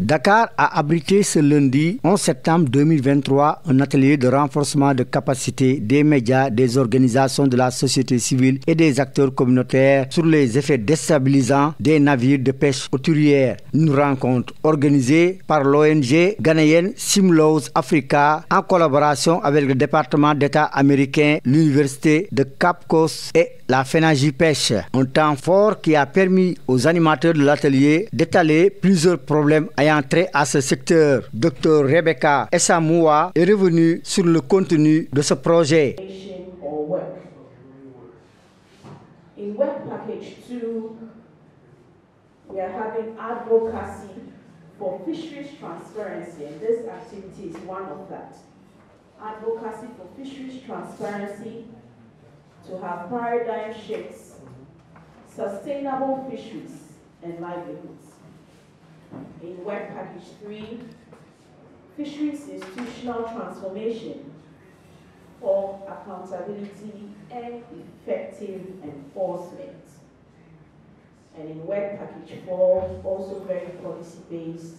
Dakar a abrité ce lundi 11 septembre 2023 un atelier de renforcement de capacité des médias, des organisations de la société civile et des acteurs communautaires sur les effets déstabilisants des navires de pêche hauturière. Une rencontre organisée par l'ONG ghanéenne Simlows Africa en collaboration avec le département d'État américain, l'université de Cap Coast et la FENAGIPECH. Un temps fort qui a permis aux animateurs de l'atelier d'étaler plusieurs problèmes ayant trait à ce secteur. Dr Rebecca Essamoua est revenue sur le contenu de ce projet. In Work Package 2, we are having advocacy for fisheries transparency, and this activity is one of that. Advocacy for fisheries transparency, to have paradigm shifts, sustainable fisheries and livelihoods. In Work Package 3, fisheries institutional transformation for accountability and effective enforcement. And in Work Package 4, also very policy-based,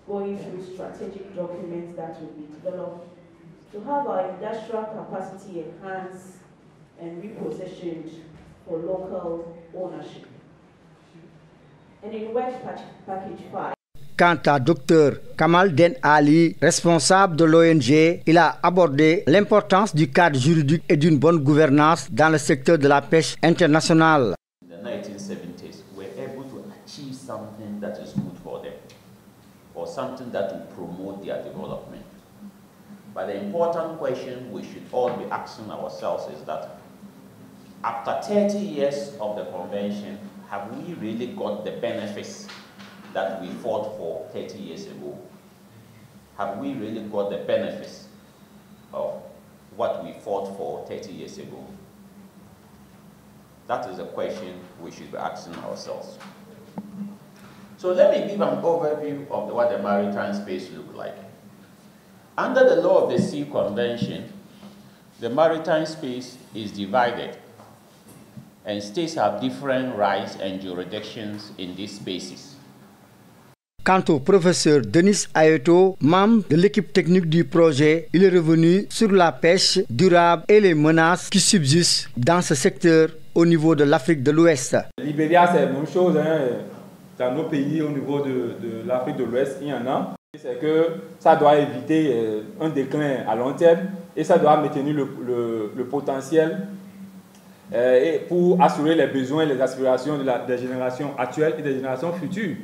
going through strategic documents that will be developed to have our industrial capacity enhanced and repositioned for local ownership. And in Work Package 5, quant à Dr Kamal Den Ali, responsable de l'ONG, il a abordé l'importance du cadre juridique et d'une bonne gouvernance dans le secteur de la pêche internationale. In the 1970s, we were able to achieve something that is good for them, or something that will promote their development. But the important question we should all be asking ourselves is that after 30 years of the convention, have we really got the benefits that we fought for 30 years ago? Have we really got the benefits of what we fought for 30 years ago? That is a question we should be asking ourselves. So let me give an overview of what the maritime space looks like. Under the Law of the Sea Convention, the maritime space is divided, and states have different rights and jurisdictions in these spaces. Quant au professeur Denis Ayeto, membre de l'équipe technique du projet, il est revenu sur la pêche durable et les menaces qui subsistent dans ce secteur au niveau de l'Afrique de l'Ouest. Libéria, c'est la même chose. Dans nos pays, au niveau de l'Afrique de l'Ouest, il y en a. C'est que ça doit éviter un déclin à long terme et ça doit maintenir le potentiel et pour assurer les besoins et les aspirations des générations actuelles et des générations futures.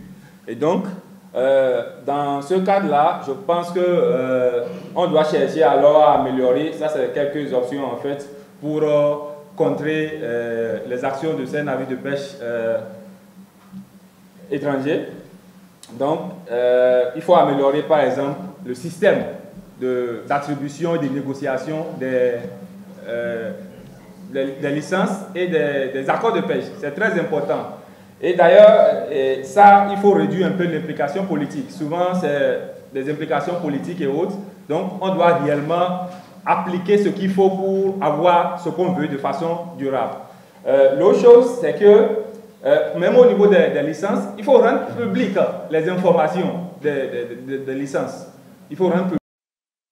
Et donc, dans ce cadre-là, je pense qu'on doit chercher alors à améliorer, ça c'est quelques options en fait, pour contrer les actions de ces navires de pêche étrangers. Donc, il faut améliorer par exemple le système d'attribution et de négociation des licences et des accords de pêche. C'est très important. Et d'ailleurs, ça, il faut réduire un peu l'implication politique. Souvent, c'est des implications politiques et autres. Donc, on doit réellement appliquer ce qu'il faut pour avoir ce qu'on veut de façon durable. L'autre chose, c'est que même au niveau des licences, il faut rendre public les informations des licences. Il faut rendre public.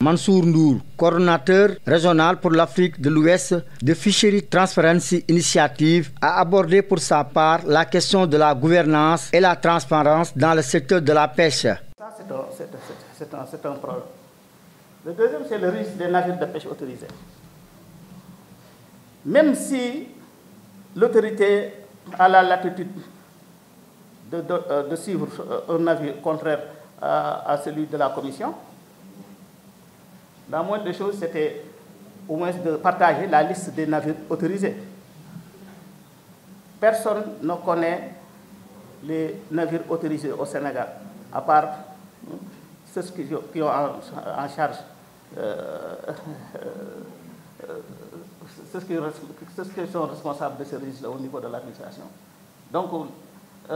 Mansour Ndour, coordonnateur régional pour l'Afrique de l'Ouest de Fishery Transparency Initiative, a abordé pour sa part la question de la gouvernance et la transparence dans le secteur de la pêche. Ça, c'est un problème. Le deuxième, c'est le risque des navires de pêche autorisés. Même si l'autorité a la latitude de suivre un navire contraire à celui de la Commission, la moindre des choses, c'était au moins de partager la liste des navires autorisés. Personne ne connaît les navires autorisés au Sénégal, à part ceux qui ont en charge, ceux qui sont responsables de ce risque au niveau de l'administration. Donc,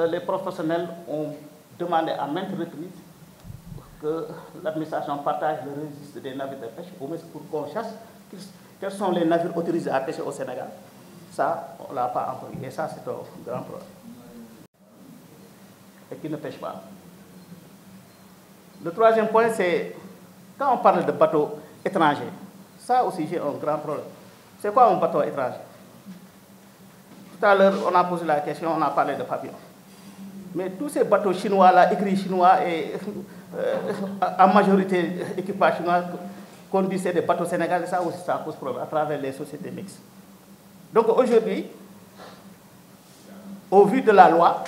les professionnels ont demandé à maintes reprises que l'administration partage le registre des navires de pêche, au moins pour qu'on sache quels sont les navires autorisés à pêcher au Sénégal. Ça, on ne l'a pas encore eu. Et ça, c'est un grand problème. Et qui ne pêche pas. Le troisième point, c'est quand on parle de bateaux étrangers, ça aussi j'ai un grand problème. C'est quoi un bateau étranger? Tout à l'heure, on a posé la question, on a parlé de pavillon. Mais tous ces bateaux chinois-là, écrits chinois et en majorité équipage chinois, conduisent des bateaux sénégalais, ça aussi ça pose problème à travers les sociétés mixtes. Donc aujourd'hui, au vu de la loi,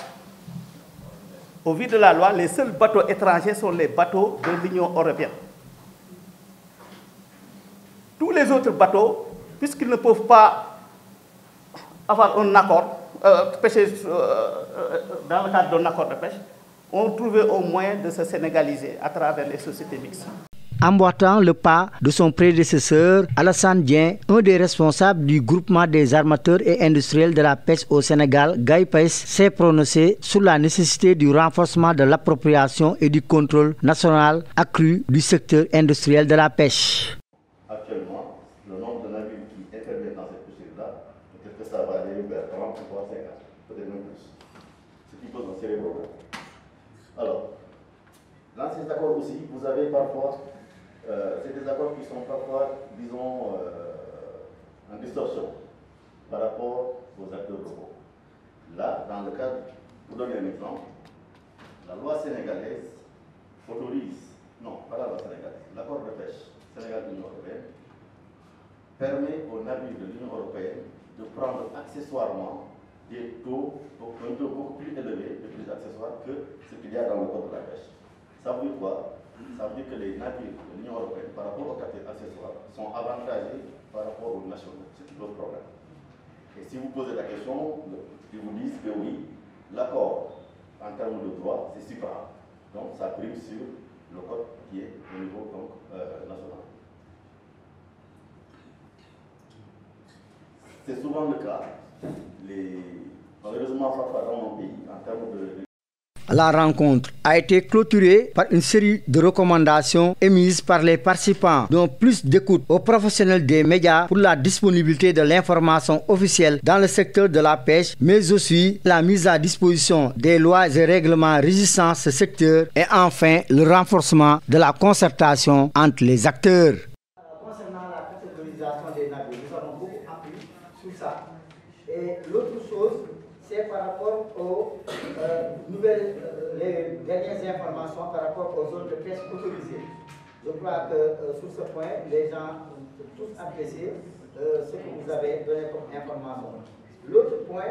les seuls bateaux étrangers sont les bateaux de l'Union européenne. Tous les autres bateaux, puisqu'ils ne peuvent pas avoir un accord, pêcher dans le cadre d'un accord de pêche, ont trouvé au moyen de se sénégaliser à travers les sociétés mixtes. Emboîtant le pas de son prédécesseur, Alassane Dieng, un des responsables du groupement des armateurs et industriels de la pêche au Sénégal, GAIPES, s'est prononcé sur la nécessité du renforcement de l'appropriation et du contrôle national accru du secteur industriel de la pêche. Actuellement, le nombre de navires qui interviennent dans cette pêcherie-là, peut-être que ça va aller vers 30, voire 50, peut-être même plus. Ce qui pose un sérieux problème. Alors, dans ces accords aussi, vous avez parfois, c'est des accords qui sont parfois, disons, en distorsion par rapport aux acteurs locaux. Là, dans le cadre, pour donner un exemple, la loi sénégalaise autorise, non, pas la loi sénégalaise, l'accord de pêche Sénégal-Union européenne permet aux navires de l'Union européenne de prendre accessoirement des taux, un taux beaucoup plus élevé, de plus accessoires que ce qu'il y a dans le code de la pêche. Ça veut dire quoi? Ça veut dire que les navires de l'Union européenne, par rapport aux capteurs accessoires, sont avantagés par rapport aux nationaux. C'est tout autre problème. Et si vous posez la question, ils vous disent que oui, l'accord en termes de droit, c'est super. Donc ça prime sur le code qui est au niveau donc, national. C'est souvent le cas. Malheureusement, parfois dans mon pays, en termes de... La rencontre a été clôturée par une série de recommandations émises par les participants, dont plus d'écoute aux professionnels des médias pour la disponibilité de l'information officielle dans le secteur de la pêche, mais aussi la mise à disposition des lois et règlements régissant ce secteur et enfin le renforcement de la concertation entre les acteurs. Concernant la catégorisation des navires, nous avons beaucoup appris sur ça. Et l'autre chose, c'est par rapport aux les dernières informations par rapport aux zones de pêche autorisées. Je crois que sur ce point, les gens ont tous apprécié ce que vous avez donné comme information. L'autre point,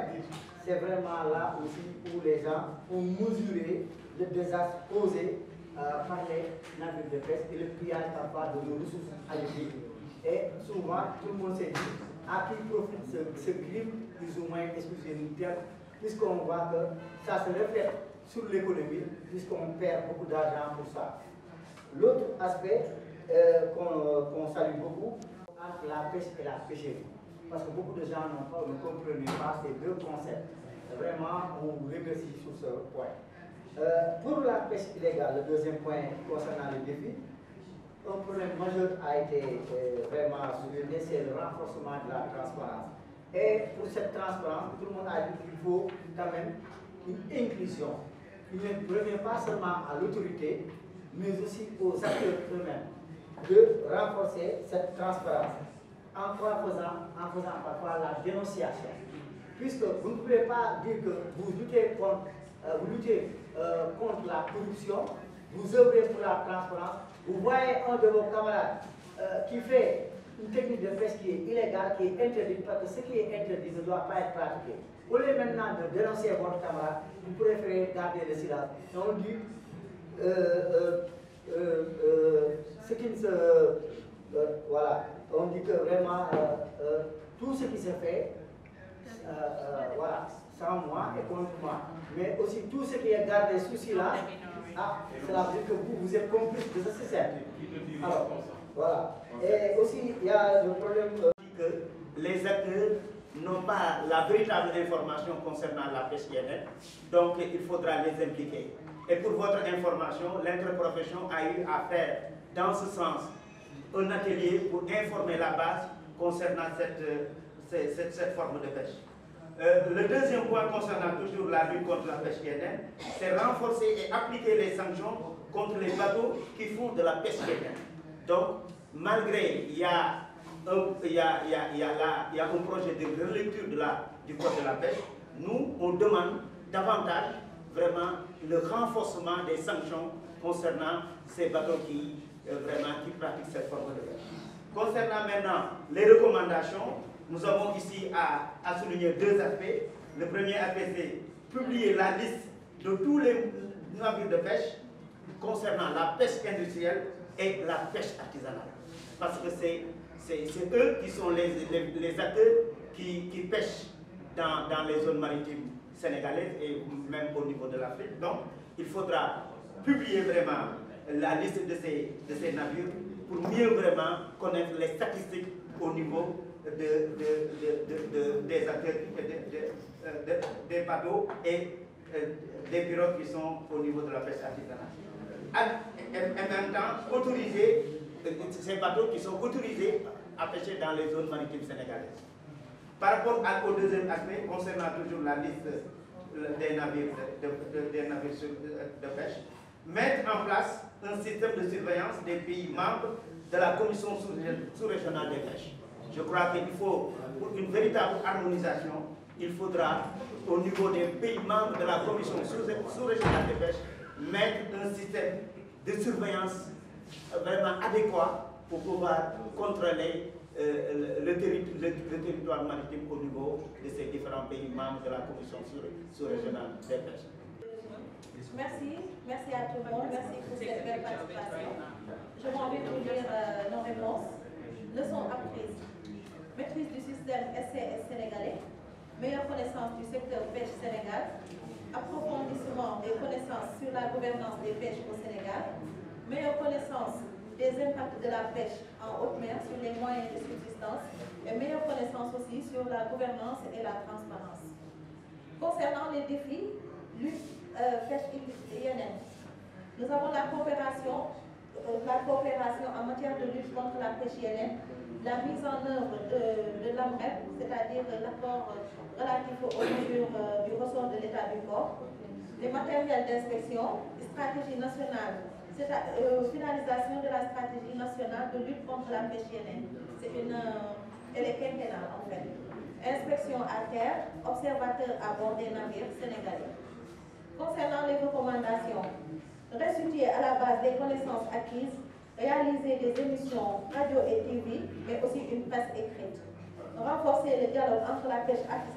c'est vraiment là aussi où les gens ont mesuré le désastre causé par les navires de pêche et le pillage parfois de nos ressources halieutiques. Et souvent, tout le monde s'est dit à qui profite ce crime, plus ou moins, excusez-nous, puisqu'on voit que ça se reflète sur l'économie, puisqu'on perd beaucoup d'argent pour ça. L'autre aspect qu'on salue beaucoup, entre la pêche et la pêcherie, parce que beaucoup de gens ne comprenaient pas ces deux concepts. Vraiment, on vous remercie sur ce point. Pour la pêche illégale, le deuxième point concernant les défis, un problème majeur a été vraiment souligné, c'est le renforcement de la transparence. Et pour cette transparence, tout le monde a dit qu'il faut quand même une inclusion. Il ne revient pas seulement à l'autorité, mais aussi aux acteurs eux-mêmes, de renforcer cette transparence en faisant parfois la dénonciation. Puisque vous ne pouvez pas dire que vous luttez contre la corruption, vous œuvrez pour la transparence, vous voyez un de vos camarades qui fait une technique de pêche qui est illégale, qui est interdite, parce que ce qui est interdit ne doit pas être pratiqué. Au lieu maintenant de dénoncer votre camarade, vous préférez garder le silence. Et on dit ce qui se... voilà, on dit que vraiment tout ce qui se fait, voilà, sans moi et contre moi, mais aussi tout ce qui est gardé sous silence, cela veut dire que vous êtes complice de ce système. Alors, voilà. Et aussi, il y a le problème que les acteurs n'ont pas la véritable information concernant la pêche INN, donc il faudra les impliquer. Et pour votre information, l'interprofession a eu à faire dans ce sens un atelier pour informer la base concernant cette forme de pêche. Le deuxième point concernant toujours la lutte contre la pêche INN, c'est renforcer et appliquer les sanctions contre les bateaux qui font de la pêche éteinte. Donc, malgré il y a un projet de relecture du code de la pêche, nous, on demande davantage vraiment le renforcement des sanctions concernant ces bateaux qui pratiquent cette forme de pêche. Concernant maintenant les recommandations, nous avons ici à souligner deux aspects. Le premier aspect, c'est publier la liste de tous les navires de pêche concernant la pêche industrielle et la pêche artisanale. Parce que c'est eux qui sont les acteurs qui pêchent dans les zones maritimes sénégalaises et même au niveau de l'Afrique. Donc, il faudra publier vraiment la liste de ces navires pour mieux vraiment connaître les statistiques au niveau des acteurs, des bateaux et des pirogues qui sont au niveau de la pêche artisanale. Et en même temps, autoriser ces bateaux qui sont autorisés à pêcher dans les zones maritimes sénégalaises. Par rapport au deuxième aspect, concernant toujours la liste des navires de pêche, mettre en place un système de surveillance des pays membres de la Commission sous-régionale des pêches. Je crois qu'il faut, pour une véritable harmonisation, il faudra, au niveau des pays membres de la Commission sous-régionale des pêches, mettre un système de surveillance vraiment adéquat pour pouvoir contrôler le territoire maritime au niveau de ces différents pays membres de la Commission sous-régionale des pêches. Merci à tout le monde, merci pour cette belle participation. Je m'en vais vous lire nos réponses. Leçon apprise. Maîtrise du système SCS sénégalais, meilleure connaissance du secteur pêche Sénégal, approfondissement des connaissances sur la gouvernance des pêches au Sénégal, meilleure connaissance des impacts de la pêche en haute mer sur les moyens de subsistance et meilleure connaissance aussi sur la gouvernance et la transparence. Concernant les défis, lutte, pêche INN, nous avons la coopération en matière de lutte contre la pêche INN, la mise en œuvre de l'AMREP, c'est-à-dire l'accord relatif aux mesures du ressort de l'État du port, les matériels d'inspection, stratégie nationale, finalisation de la stratégie nationale de lutte contre la pêche INN. Elle est quinquennale en fait. Inspection à terre, observateur à bord des navires sénégalais. Concernant les recommandations, restituer à la base des connaissances acquises, réaliser des émissions radio et TV, mais aussi une presse écrite. Renforcer le dialogue entre la pêche artisanale